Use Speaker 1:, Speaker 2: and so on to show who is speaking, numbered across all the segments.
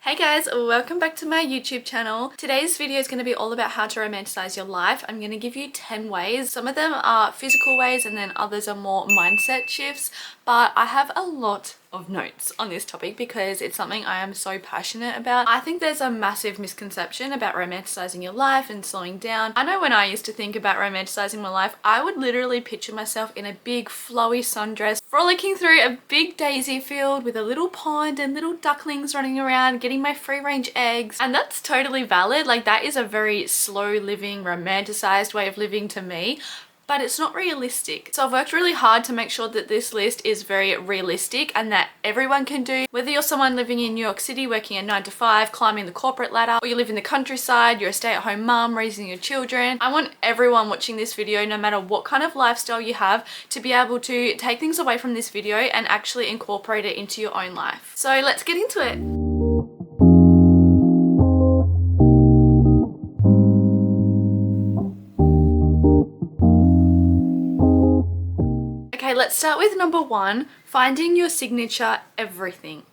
Speaker 1: Hey guys, welcome back to my YouTube channel. Today's video is going to be all about how to romanticize your life. I'm going to give you 10 ways. Some of them are physical ways and then others are more mindset shifts, but I have a lot of notes on this topic because it's something I am so passionate about. I think there's a massive misconception about romanticizing your life and slowing down. I know when I used to think about romanticizing my life, I would literally picture myself in a big flowy sundress, frolicking through a big daisy field with a little pond and little ducklings running around, getting my free range eggs. And that's totally valid. Like, that is a very slow living, romanticized way of living to me. But it's not realistic. So I've worked really hard to make sure that this list is very realistic and that everyone can do. Whether you're someone living in New York City, working a 9 to 5, climbing the corporate ladder, or you live in the countryside, you're a stay-at-home mom raising your children. I want everyone watching this video, no matter what kind of lifestyle you have, to be able to take things away from this video and actually incorporate it into your own life. So let's get into it. Okay, let's start with number 1, finding your signature everything.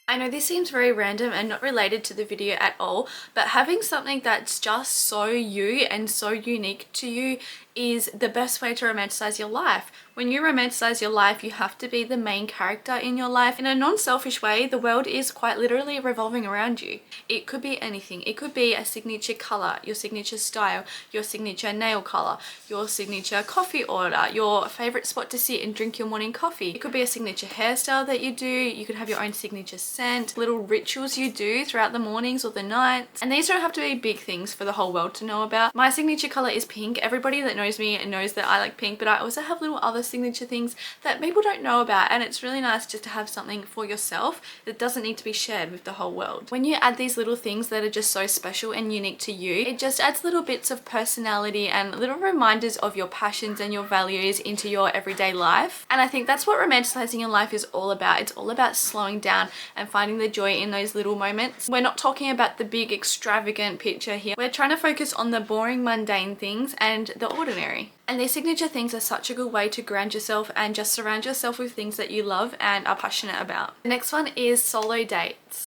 Speaker 1: I know this seems very random and not related to the video at all, but having something that's just so you and so unique to you is the best way to romanticize your life. When you romanticize your life, you have to be the main character in your life. In a non-selfish way, the world is quite literally revolving around you. It could be anything. It could be a signature color, your signature style, your signature nail color, your signature coffee order, your favorite spot to sit and drink your morning coffee. It could be a signature hairstyle that you do. You could have your own signature scent, little rituals you do throughout the mornings or the nights. And these don't have to be big things for the whole world to know about. My signature color is pink. Everybody that knows me knows that I like pink, but I also have little other signature things that people don't know about, and it's really nice just to have something for yourself that doesn't need to be shared with the whole world. When you add these little things that are just so special and unique to you, it just adds little bits of personality and little reminders of your passions and your values into your everyday life. And I think that's what romanticizing your life is all about. It's all about slowing down and finding the joy in those little moments. We're not talking about the big extravagant picture here. We're trying to focus on the boring, mundane things and the ordinary. And these signature things are such a good way to ground yourself and just surround yourself with things that you love and are passionate about. The next one is solo dates.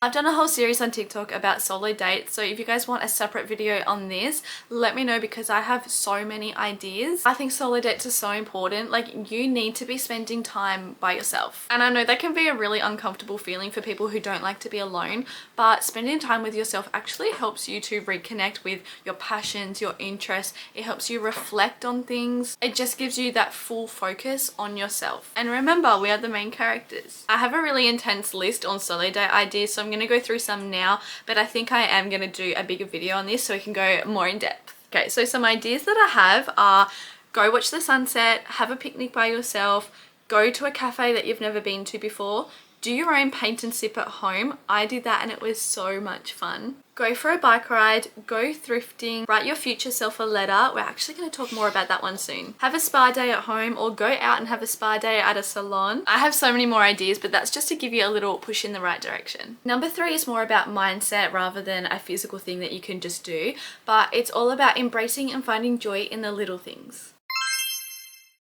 Speaker 1: I've done a whole series on TikTok about solo dates, so if you guys want a separate video on this, let me know because I have so many ideas. I think solo dates are so important. Like, you need to be spending time by yourself. And I know that can be a really uncomfortable feeling for people who don't like to be alone, but spending time with yourself actually helps you to reconnect with your passions, your interests. It helps you reflect on things. It just gives you that full focus on yourself. And remember, we are the main characters. I have a really intense list on solo date ideas, so I'm going to go through some now, but I think I am going to do a bigger video on this so we can go more in depth. Okay, so some ideas that I have are: go watch the sunset, have a picnic by yourself, go to a cafe that you've never been to before, do your own paint and sip at home. I did that and it was so much fun. Go for a bike ride, go thrifting, write your future self a letter. We're actually going to talk more about that one soon. Have a spa day at home or go out and have a spa day at a salon. I have so many more ideas, but that's just to give you a little push in the right direction. Number 3 is more about mindset rather than a physical thing that you can just do, but it's all about embracing and finding joy in the little things.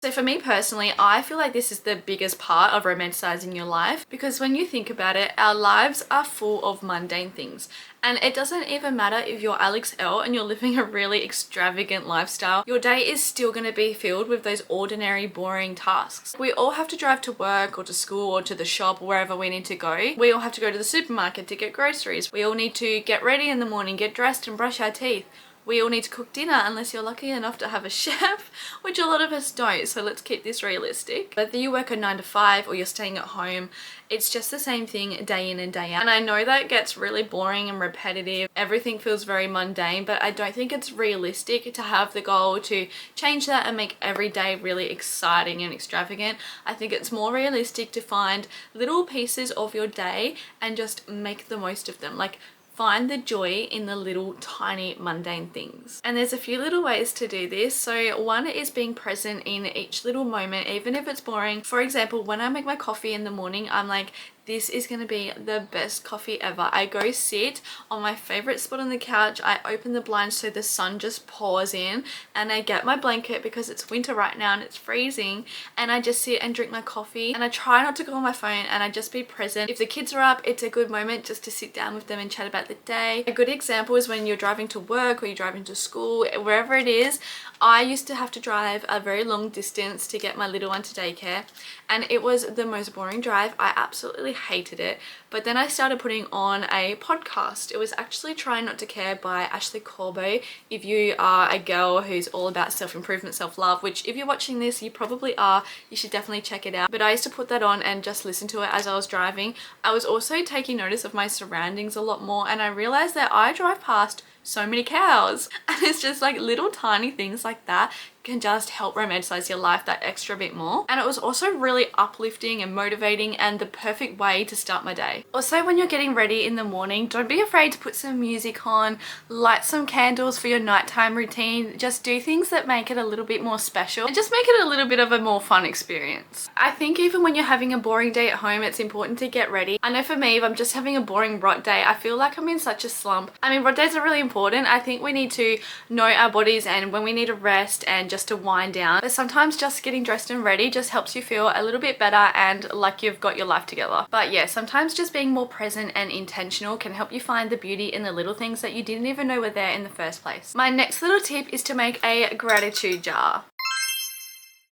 Speaker 1: So for me personally, I feel like this is the biggest part of romanticizing your life, because when you think about it, our lives are full of mundane things. And it doesn't even matter if you're Alex L and you're living a really extravagant lifestyle, your day is still going to be filled with those ordinary, boring tasks. We all have to drive to work or to school or to the shop or wherever we need to go. We all have to go to the supermarket to get groceries. We all need to get ready in the morning, get dressed and brush our teeth. We all need to cook dinner unless you're lucky enough to have a chef, which a lot of us don't, so let's keep this realistic. Whether you work a 9 to 5 or you're staying at home, it's just the same thing day in and day out. And I know that gets really boring and repetitive. Everything feels very mundane, but I don't think it's realistic to have the goal to change that and make every day really exciting and extravagant. I think it's more realistic to find little pieces of your day and just make the most of them. Like, find the joy in the little tiny mundane things. And there's a few little ways to do this. So one is being present in each little moment, even if it's boring. For example, when I make my coffee in the morning, I'm like, this is going to be the best coffee ever. I go sit on my favorite spot on the couch, I open the blinds so the sun just pours in, and I get my blanket because it's winter right now and it's freezing, and I just sit and drink my coffee, and I try not to go on my phone, and I just be present. If the kids are up, it's a good moment just to sit down with them and chat about the day. A good example is when you're driving to work or you're driving to school, wherever it is. I used to have to drive a very long distance to get my little one to daycare, and it was the most boring drive. I absolutely hated it. But then I started putting on a podcast. It was actually Try Not to Care by Ashley Corbo. If you are a girl who's all about self-improvement, self-love, which if you're watching this, you probably are, you should definitely check it out. But I used to put that on and just listen to it as I was driving. I was also taking notice of my surroundings a lot more, and I realized that I drive past so many cows, and it's just like little tiny things like that can just help romanticize your life that extra bit more. And it was also really uplifting and motivating and the perfect way to start my day. Also, when you're getting ready in the morning, don't be afraid to put some music on, light some candles for your nighttime routine. Just do things that make it a little bit more special and just make it a little bit of a more fun experience. I think even when you're having a boring day at home, it's important to get ready. I know for me, if I'm just having a boring rot day, I feel like I'm in such a slump. I mean, rot days are really important. I think we need to know our bodies and when we need to rest and just to wind down. But sometimes just getting dressed and ready just helps you feel a little bit better and like you've got your life together. But yeah, sometimes just being more present and intentional can help you find the beauty in the little things that you didn't even know were there in the first place. My next little tip is to make a gratitude jar.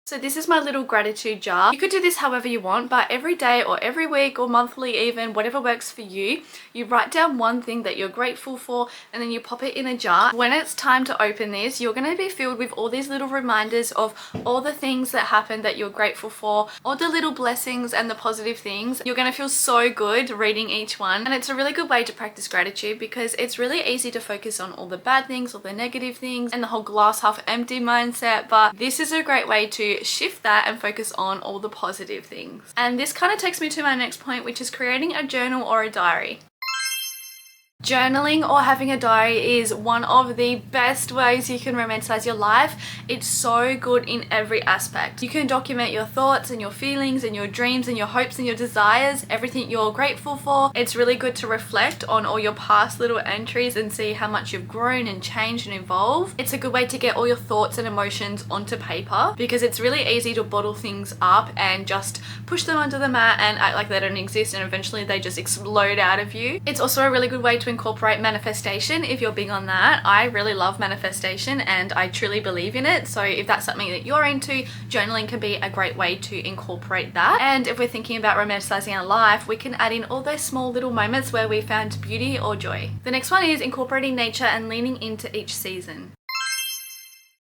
Speaker 1: So this is my little gratitude jar. You could do this however you want, but every day or every week or monthly even, whatever works for you, you write down one thing that you're grateful for and then you pop it in a jar. When it's time to open this, you're going to be filled with all these little reminders of all the things that happened that you're grateful for, all the little blessings and the positive things. You're going to feel so good reading each one, and it's a really good way to practice gratitude because it's really easy to focus on all the bad things, all the negative things, and the whole glass half empty mindset. But this is a great way to shift that and focus on all the positive things. And this kind of takes me to my next point, which is creating a journal or a diary. Journaling or having a diary is one of the best ways you can romanticize your life. It's so good in every aspect. You can document your thoughts and your feelings and your dreams and your hopes and your desires, everything you're grateful for. It's really good to reflect on all your past little entries and see how much you've grown and changed and evolved. It's a good way to get all your thoughts and emotions onto paper because it's really easy to bottle things up and just push them under the mat and act like they don't exist, and eventually they just explode out of you. It's also a really good way to incorporate manifestation if you're big on that. I really love manifestation and I truly believe in it. So if that's something that you're into, journaling can be a great way to incorporate that. And if we're thinking about romanticizing our life, we can add in all those small little moments where we found beauty or joy. The next one is incorporating nature and leaning into each season.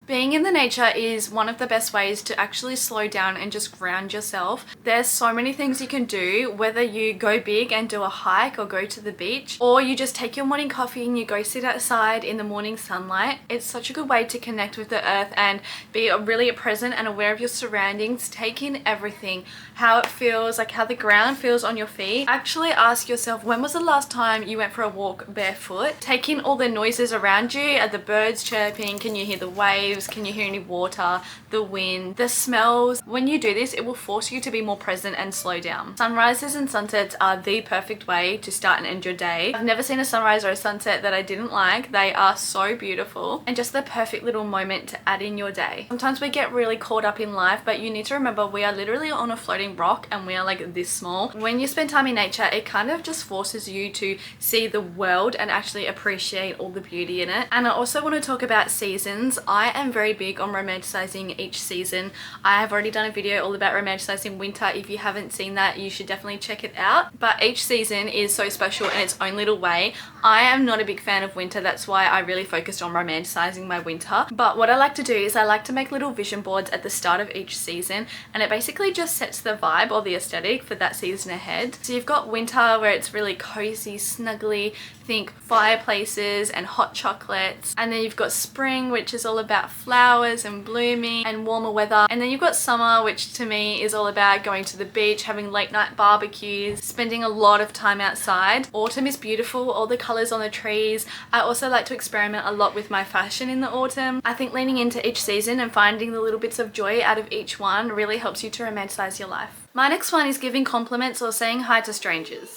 Speaker 1: Being in the nature is one of the best ways to actually slow down and just ground yourself. There's so many things you can do, whether you go big and do a hike or go to the beach, or you just take your morning coffee and you go sit outside in the morning sunlight. It's such a good way to connect with the earth and be really present and aware of your surroundings. Take in everything, how it feels, like how the ground feels on your feet. Actually ask yourself, when was the last time you went for a walk barefoot? Take in all the noises around you. Are the birds chirping? Can you hear the waves? Can you hear any water, the wind, the smells? When you do this, it will force you to be more present and slow down. Sunrises and sunsets are the perfect way to start and end your day. I've never seen a sunrise or a sunset that I didn't like. They are so beautiful and just the perfect little moment to add in your day. Sometimes we get really caught up in life, but you need to remember we are literally on a floating rock and we are like this small. When you spend time in nature, it kind of just forces you to see the world and actually appreciate all the beauty in it. And I also want to talk about seasons. I am very big on romanticizing each season. I have already done a video all about romanticizing winter. If you haven't seen that, you should definitely check it out. But each season is so special in its own little way. I am not a big fan of winter. That's why I really focused on romanticizing my winter. But what I like to do is I like to make little vision boards at the start of each season, and it basically just sets the vibe or the aesthetic for that season ahead. So you've got winter where it's really cozy, snuggly, think fireplaces and hot chocolates. And then you've got spring, which is all about flowers and blooming and warmer weather. And then you've got summer, which to me is all about going to the beach, having late night barbecues, spending a lot of time outside. Autumn is beautiful, all the colors on the trees. I also like to experiment a lot with my fashion in the autumn. I think leaning into each season and finding the little bits of joy out of each one really helps you to romanticize your life. My next one is giving compliments or saying hi to strangers.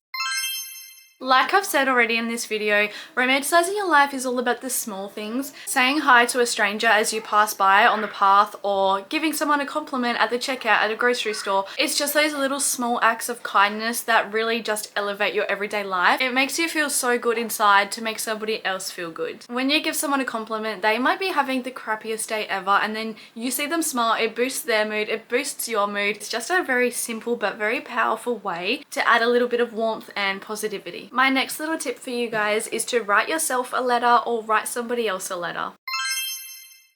Speaker 1: Like I've said already in this video, romanticizing your life is all about the small things. Saying hi to a stranger as you pass by on the path, or giving someone a compliment at the checkout at a grocery store. It's just those little small acts of kindness that really just elevate your everyday life. It makes you feel so good inside to make somebody else feel good. When you give someone a compliment, they might be having the crappiest day ever, and then you see them smile, it boosts their mood, it boosts your mood. It's just a very simple but very powerful way to add a little bit of warmth and positivity. My next little tip for you guys is to write yourself a letter or write somebody else a letter.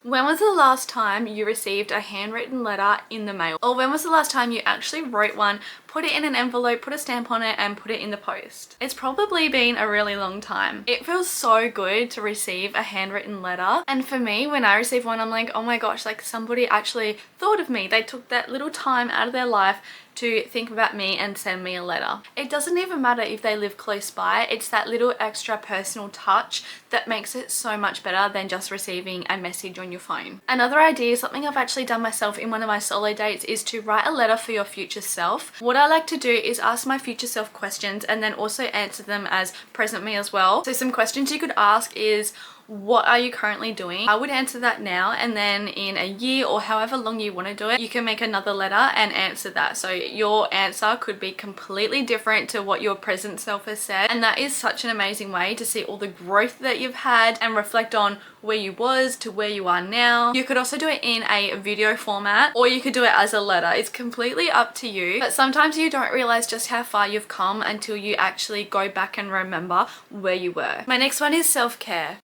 Speaker 1: When was the last time you received a handwritten letter in the mail? Or when was the last time you actually wrote one, put it in an envelope, put a stamp on it, and put it in the post? It's probably been a really long time. It feels so good to receive a handwritten letter. And for me, when I receive one, I'm like, oh my gosh, like somebody actually thought of me. They took that little time out of their life to think about me and send me a letter. It doesn't even matter if they live close by. It's that little extra personal touch that makes it so much better than just receiving a message on your phone. Another idea, something I've actually done myself in one of my solo dates, is to write a letter for your future self. What I like to do is ask my future self questions and then also answer them as present me as well. So some questions you could ask is, what are you currently doing? I would answer that now, and then in a year or however long you want to do it, you can make another letter and answer that. So your answer could be completely different to what your present self has said, and that is such an amazing way to see all the growth that you've had and reflect on where you was to where you are now. You could also do it in a video format, or you could do it as a letter. It's completely up to you, but sometimes you don't realize just how far you've come until you actually go back and remember where you were. My next one is self-care.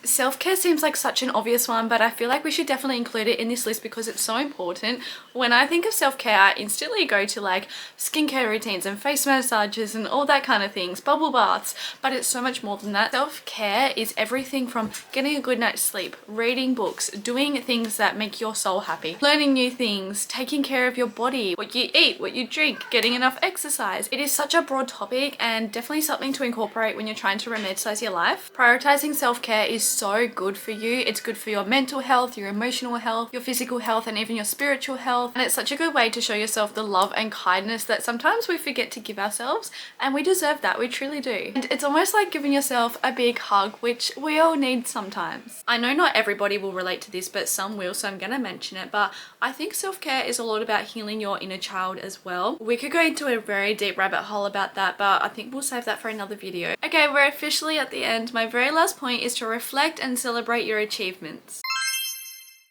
Speaker 1: Self-care seems like such an obvious one, but I feel like we should definitely include it in this list because it's so important. When I think of self-care, I instantly go to like skincare routines and face massages and all that kind of things, bubble baths, but it's so much more than that. Self-care is everything from getting a good night's sleep, reading books, doing things that make your soul happy, learning new things, taking care of your body, what you eat, what you drink, getting enough exercise. It is such a broad topic and definitely something to incorporate when you're trying to romanticize your life. Prioritizing self-care is so good for you. It's good for your mental health, your emotional health, your physical health, and even your spiritual health. And it's such a good way to show yourself the love and kindness that sometimes we forget to give ourselves, and we deserve that. We truly do. And it's almost like giving yourself a big hug, which we all need sometimes. I know not everybody will relate to this, but some will, so I'm gonna mention it. But I think self-care is a lot about healing your inner child as well. We could go into a very deep rabbit hole about that, but I think we'll save that for another video. Okay, we're officially at the end. My very last point is to reflect and celebrate your achievements.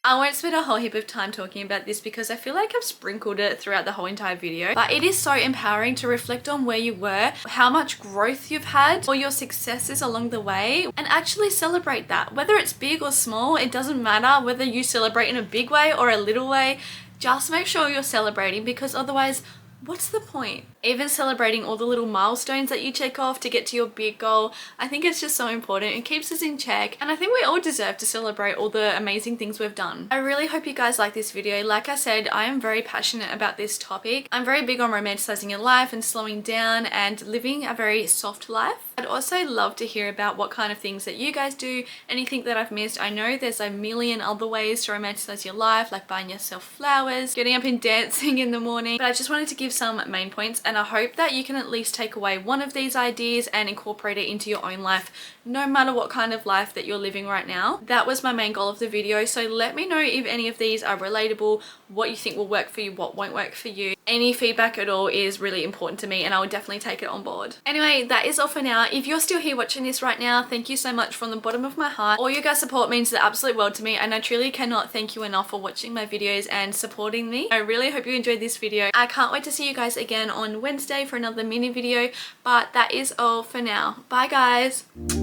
Speaker 1: I won't spend a whole heap of time talking about this because I feel like I've sprinkled it throughout the whole entire video, but it is so empowering to reflect on where you were, how much growth you've had, or your successes along the way, and actually celebrate that. Whether it's big or small, it doesn't matter whether you celebrate in a big way or a little way. Just make sure you're celebrating, because otherwise, what's the point? Even celebrating all the little milestones that you check off to get to your big goal, I think it's just so important. It keeps us in check, and I think we all deserve to celebrate all the amazing things we've done. I really hope you guys like this video. Like I said, I am very passionate about this topic. I'm very big on romanticizing your life and slowing down and living a very soft life. I'd also love to hear about what kind of things that you guys do, anything that I've missed. I know there's a million other ways to romanticize your life, like buying yourself flowers, getting up and dancing in the morning, but I just wanted to give some main points, and I hope that you can at least take away one of these ideas and incorporate it into your own life, no matter what kind of life that you're living right now. That was my main goal of the video, so let me know if any of these are relatable, what you think will work for you, what won't work for you. Any feedback at all is really important to me, and I would definitely take it on board. Anyway, that is all for now. If you're still here watching this right now, thank you so much from the bottom of my heart. All your guys' support means the absolute world to me, and I truly cannot thank you enough for watching my videos and supporting me. I really hope you enjoyed this video. I can't wait to see you guys again on Wednesday for another mini video, but that is all for now. Bye guys!